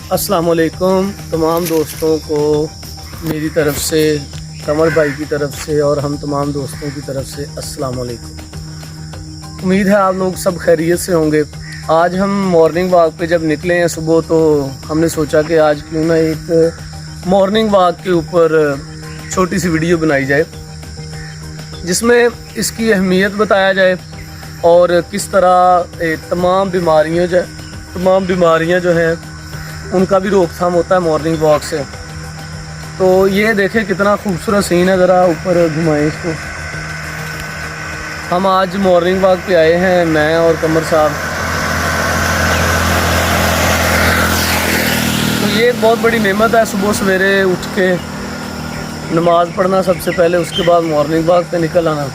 अस्सलाम वालेकुम तमाम दोस्तों को मेरी तरफ़ से, कमर भाई की तरफ से और हम तमाम दोस्तों की तरफ से अस्सलाम वालेकुम। उम्मीद है आप लोग सब खैरियत से होंगे। आज हम मॉर्निंग वॉक पे जब निकले हैं सुबह, तो हमने सोचा कि आज क्यों ना एक मॉर्निंग वॉक के ऊपर छोटी सी वीडियो बनाई जाए, जिसमें इसकी अहमियत बताया जाए और किस तरह तमाम बीमारियां जो हैं उनका भी रोकथाम होता है मॉर्निंग वॉक से। तो ये देखें कितना खूबसूरत सीन है, ज़रा ऊपर घुमाएं इसको। हम आज मॉर्निंग वॉक पे आए हैं, मैं और कमर साहब। तो ये एक बहुत बड़ी नेमत है, सुबह सवेरे उठ के नमाज़ पढ़ना सबसे पहले, उसके बाद मॉर्निंग वॉक पे निकल आना,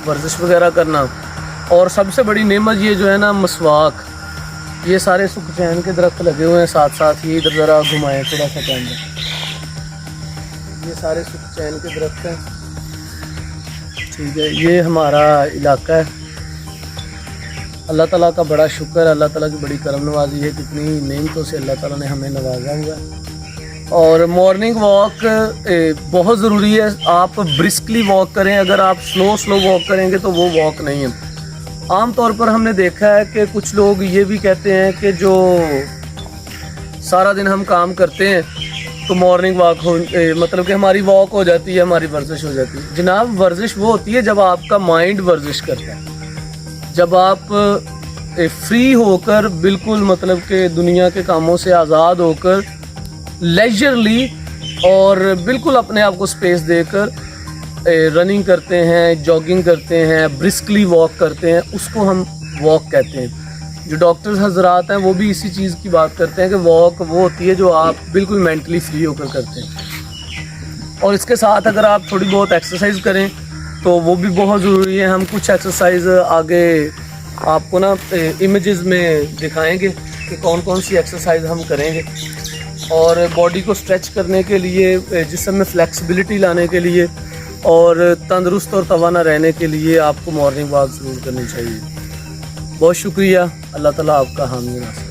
वर्जिश वगैरह करना। और सबसे बड़ी नेमत ये जो है ना, मसवाक। ये सारे सुखचैन के दरख्त लगे हुए हैं साथ साथ ही। इधर ज़रा घुमाएं थोड़ा सा कैमरा। ये सारे सुखचैन के दरख्त हैं, ठीक है। ये हमारा इलाका है। अल्लाह ताला का बड़ा शुक्र है, अल्लाह ताला की बड़ी करम नवाजी है, कितनी नेमतों से अल्लाह ताला ने हमें नवाजा हुआ है। और मॉर्निंग वॉक बहुत ज़रूरी है। आप ब्रिस्कली वॉक करें, अगर आप स्लो वॉक करेंगे तो वो वॉक नहीं है। आम तौर पर हमने देखा है कि कुछ लोग ये भी कहते हैं कि जो सारा दिन हम काम करते हैं तो मॉर्निंग वॉक मतलब कि हमारी वॉक हो जाती है, हमारी वर्जिश हो जाती है। जनाब, वर्जिश वो होती है जब आपका माइंड वर्जिश करता है, जब आप फ्री होकर, बिल्कुल मतलब कि दुनिया के कामों से आज़ाद होकर, लेजरली और बिल्कुल अपने आप को स्पेस देकर रनिंग करते हैं, जॉगिंग करते हैं, ब्रिस्कली वॉक करते हैं, उसको हम वॉक कहते हैं। जो डॉक्टर्स हजरात हैं वो भी इसी चीज़ की बात करते हैं कि वॉक वो होती है जो आप बिल्कुल मेंटली फ्री होकर करते हैं। और इसके साथ अगर आप थोड़ी बहुत एक्सरसाइज करें तो वो भी बहुत ज़रूरी है। हम कुछ एक्सरसाइज आगे आपको ना इमेजेस में दिखाएंगे कि कौन कौन सी एक्सरसाइज हम करेंगे। और बॉडी को स्ट्रेच करने के लिए, जिस्म में फ्लेक्सिबिलिटी लाने के लिए और तंदुरुस्त और तवाना रहने के लिए आपको मॉर्निंग वॉक ज़रूर करनी चाहिए। बहुत शुक्रिया। अल्लाह ताला आपका हामी नासिर।